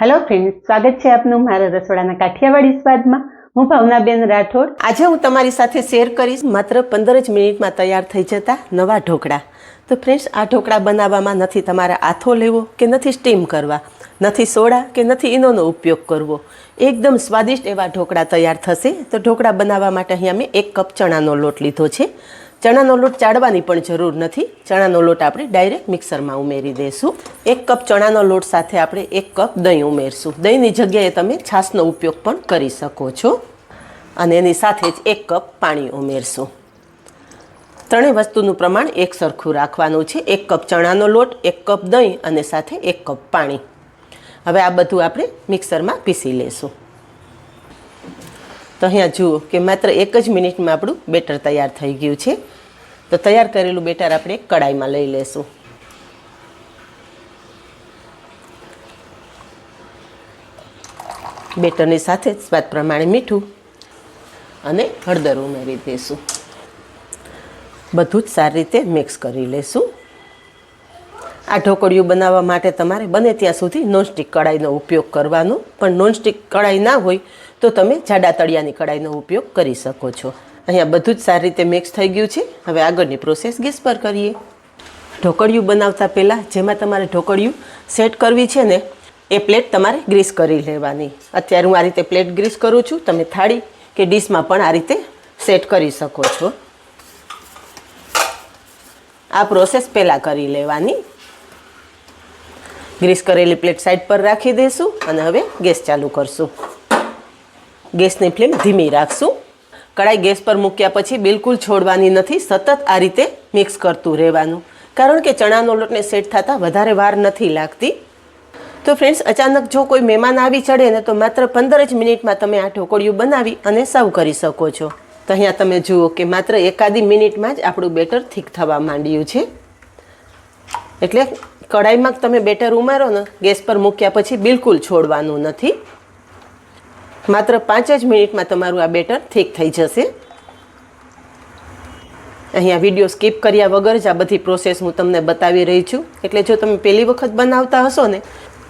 Hello friends, स्वागत है आपनु मारा रसोडाना काठियावाड़ी स्वादमां। हूँ भावनाबेन राठोड। आज हूँ तमारी साथे शेर करीश मात्र 15 ज मिनिट में तैयार थई जता नवा ढोकळा। तो फ्रेंड्स, आ ढोकळा बनाववामां नथी तमारे आथो लेवो के नथी स्टीम करवा, नथी सोडा के नथी ईनोनो उपयोग करवो, एकदम स्वादिष्ट एवा ढोकळा तैयार थशे। तो ढोकळा बनाववा माटे अहींया मैं 1 कप चणानो लोट लीधो छे। चणानो लोट चाळवानी पण जरूर नथी। चणानो लोट आपणे डायरेक्ट मिक्सरमां उमेरी देशुं। 1 कप चणानो लोट साथे आपणे 1 कप दહીં उमेरशुं। दહીંની જગ્યાએ તમે છાશનો ઉપયોગ પણ કરી શકો છો અને એની સાથે જ 1 કપ પાણી ઉમેરશું। ત્રણેય વસ્તુનું પ્રમાણ એક સરખું રાખવાનું છે। 1 કપ ચણાનો લોટ, 1 કપ દહીં અને સાથે 1 કપ પાણી। હવે આ બધું આપણે મિક્સરમાં પીસી લેશું। તો અહીંયા જુઓ કે માત્ર 1 જ મિનિટમાં આપણું બેટર તૈયાર થઈ ગયું છે। તો તૈયાર કરેલું બેટર આપણે કડાઈમાં લઈ લેશું। બેટરની સાથે સ્વાદ પ્રમાણે મીઠું અને હળદર ઉમેરી દઈશું। બધું જ સારી રીતે મિક્સ કરી લેશું। આ ઢોકળિયું બનાવવા માટે તમારે બને ત્યાં સુધી નોનસ્ટિક કડાઈનો ઉપયોગ કરવાનો, પણ નોનસ્ટિક કડાઈ ના હોય તો તમે જાડા તળિયાની કડાઈનો ઉપયોગ કરી શકો છો। અહીંયા બધું જ સારી રીતે મિક્સ થઈ ગયું છે। હવે આગળની પ્રોસેસ ગેસ પર કરીએ। ઢોકળિયું બનાવતા પહેલાં જેમાં તમારે ઢોકળિયું સેટ કરવી છે ને એ પ્લેટ તમારે ગ્રીસ કરી લેવાની। અત્યારે હું આ રીતે પ્લેટ ગ્રીસ કરું છું, તમે થાળી કે ડીશમાં પણ આ રીતે સેટ કરી શકો છો। આ પ્રોસેસ પહેલાં કરી લેવાની। ગ્રીસ કરેલી પ્લેટ સાઈડ પર રાખી દઈશું અને હવે ગેસ ચાલુ કરશું। ગેસની ફ્લેમ ધીમી રાખશું। કડાઈ ગેસ પર મૂક્યા પછી બિલકુલ છોડવાની નથી, સતત આ રીતે મિક્સ કરતું રહેવાનું, કારણ કે ચણાનો લોટને સેટ થતાં વધારે વાર નથી લાગતી। તો ફ્રેન્ડ્સ, અચાનક જો કોઈ મહેમાન આવી ચડે ને તો માત્ર 15 જ મિનિટમાં તમે આ ઢોકળિયું બનાવી અને સર્વ કરી શકો છો। તો અહીંયા તમે જુઓ કે માત્ર એકાદી મિનિટમાં જ આપણું બેટર થીક થવા માંડ્યું છે। એટલે કડાઈમાં તમે બેટર ઉમેરો ને ગેસ પર મૂક્યા પછી બિલકુલ છોડવાનું નથી। માત્ર 5 જ મિનિટમાં તમારું આ બેટર થીક થઈ જશે। અહીંયા વિડીયો સ્કીપ કર્યા વગર જ આ બધી પ્રોસેસ હું તમને બતાવી રહી છું, એટલે જો તમે પહેલી વખત બનાવતા હશો ને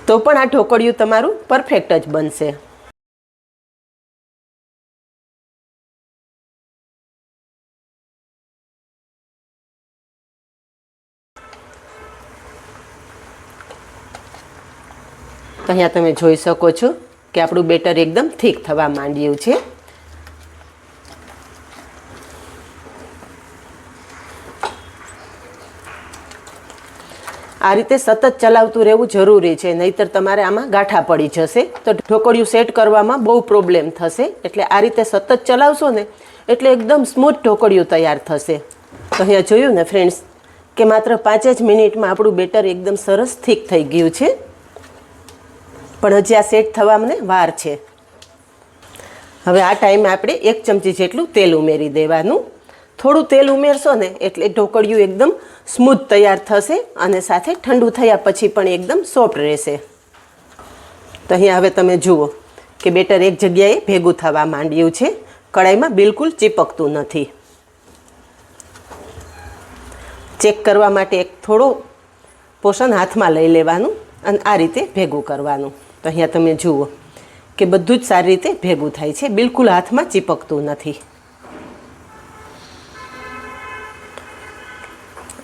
તો પણ આ ઢોકળિયું તમારું પરફેક્ટ જ બનશે। તો અહીંયા તમે જોઈ શકો છો કે આપણું બેટર એકદમ થીક થવા માંડ્યું છે। આ રીતે સતત ચલાવતું રહેવું જરૂરી છે, નહીતર તમારે આમાં ગાંઠા પડી જશે તો ઢોકળિયું સેટ કરવામાં બહુ પ્રોબ્લેમ થશે। એટલે આ રીતે સતત ચલાવશો ને એટલે એકદમ સ્મૂથ ઢોકળિયું તૈયાર થશે। તો અહીંયા જોયું ને ફ્રેન્ડ્સ કે માત્ર 5 જ મિનિટમાં આપણું બેટર એકદમ સરસ થીક થઈ ગયું છે, પણ હજી આ સેટ થવામાં વાર છે। હવે આ ટાઈમે આપણે 1 ચમચી જેટલું તેલ ઉમેરી દેવાનું। થોડું તેલ ઉમેરશો ને એટલે ઢોકળિયું એકદમ સ્મૂથ તૈયાર થશે અને સાથે ઠંડુ થયા પછી પણ એકદમ સોફ્ટ રહેશે। તો અહીંયા હવે તમે જુઓ કે બેટર એક જગ્યાએ ભેગું થવા માંડ્યું છે, કડાઈમાં બિલકુલ ચીપકતું નથી। ચેક કરવા માટે એક થોડો પોર્શન હાથમાં લઈ લેવાનું અને આ રીતે ભેગું કરવાનું। તો અહીંયા તમે જુઓ કે બધું જ સારી રીતે ભેગું થાય છે, બિલકુલ હાથમાં ચીપકતું નથી।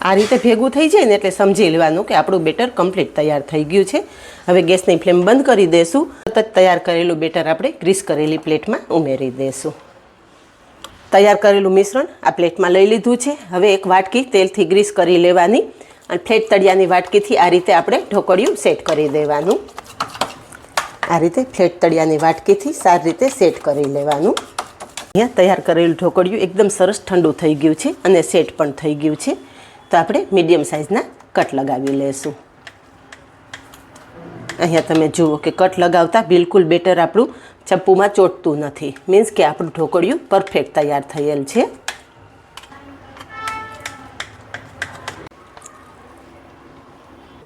આ રીતે ભેગું થઈ જાય ને એટલે સમજી લેવાનું કે આપણું બેટર કમ્પ્લીટ તૈયાર થઈ ગયું છે। હવે ગેસની ફ્લેમ બંધ કરી દઈશું। સતત તૈયાર કરેલું બેટર આપણે ગ્રીસ કરેલી પ્લેટમાં ઉમેરી દઈશું। તૈયાર કરેલું મિશ્રણ આ પ્લેટમાં લઈ લીધું છે। હવે એક વાટકી તેલથી ગ્રીસ કરી લેવાની અને ફ્લેટ તળિયાની વાટકીથી આ રીતે આપણે ઢોકળિયું સેટ કરી દેવાનું। આ રીતે ફ્લેટ તળિયાની વાટકીથી સારી રીતે સેટ કરી લેવાનું। અહીંયા તૈયાર કરેલું ઢોકળિયું એકદમ સરસ ઠંડુ થઈ ગયું છે અને સેટ પણ થઈ ગયું છે। તો આપણે મીડિયમ સાઇઝના કટ લગાવી લેશું। અહીંયા તમે જુઓ કે કટ લગાવતા બિલકુલ બેટર આપણું ચપ્પુમાં ચોંટતું નથી, મીન્સ કે આપણું ઢોકળિયું પરફેક્ટ તૈયાર થયેલ છે।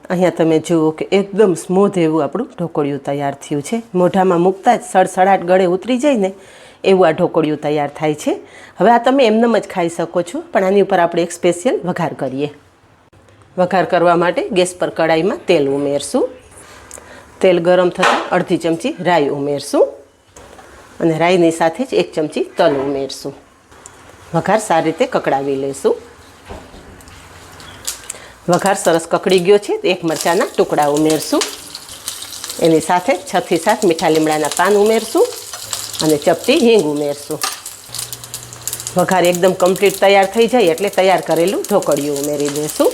અહીંયા તમે જુઓ કે એકદમ સ્મૂથ એવું આપણું ઢોકળિયું તૈયાર થયું છે। મોઢામાં મૂકતા જ સડસડાટ ગળે ઉતરી જાય ને એવું આ ઢોકળિયું તૈયાર થાય છે। હવે આ તમે એમનેમ જ ખાઈ શકો છો, પણ આની ઉપર આપણે એક સ્પેશિયલ વઘાર કરીએ। વઘાર કરવા માટે ગેસ પર કડાઈમાં તેલ ઉમેરશું। તેલ ગરમ થતાં અડધી ચમચી રાઈ ઉમેરશું અને રાઈની સાથે જ 1 ચમચી તલ ઉમેરશું. વઘાર સારી રીતે કકડાવી લઈશું. વઘાર સરસ કકડી ગયો છે. 1 મરચાંના ટુકડા ઉમેરશું. એની સાથે 6 થી 7 મીઠા લીમડાના પાન ઉમેરશું અને ચપટી હિંગ ઉમેરશું. વઘાર એકદમ કમ્પ્લીટ તૈયાર થઈ જાય એટલે તૈયાર કરેલું ઢોકળિયું ઉમેરી દઈશું.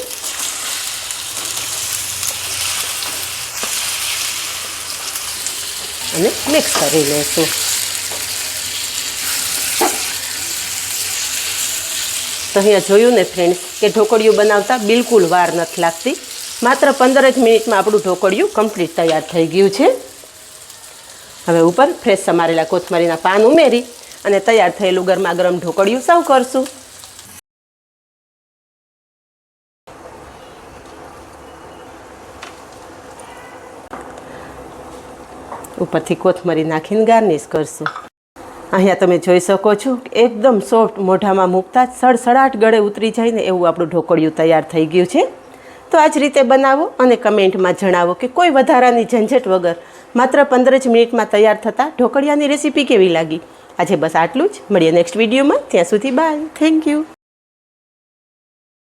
અને મિક્સ કરી લઈશું. તો અહીંયા જોયું ને ફ્રેન્ડ્સ કે ઢોકળિયું બનાવતા બિલકુલ વાર નથી લાગતી. માત્ર 15 જ મિનિટમાં આપણું ઢોકળિયું કમ્પ્લીટ તૈયાર થઈ ગયું છે. હવે ઉપર ફ્રેશ સમારેલા કોથમરીના પાન ઉમેરી અને તૈયાર થયેલું ગરમા ગરમ ઢોકળિયું સર્વ કરશું. ઉપરથી કોથમરી નાખીને ગાર્નિશ કરશું. અહીંયા તમે જોઈ શકો છો કે એકદમ સોફ્ટ, મોઢામાં મૂકતા જ સડસડાટ ગળે ઉતરી જાય ને એવું આપણું ઢોકળિયું તૈયાર થઈ ગયું છે. તો આ જ રીતે બનાવો અને કમેન્ટમાં જણાવો કે કોઈ વધારાની ઝંઝટ વગર માત્ર 15 જ મિનિટમાં તૈયાર થતા ઢોકળિયાની રેસીપી કેવી લાગી. આજે બસ આટલું જ. મળીએ નેક્સ્ટ વિડીયોમાં. ત્યાં સુધી બાય. Thank you.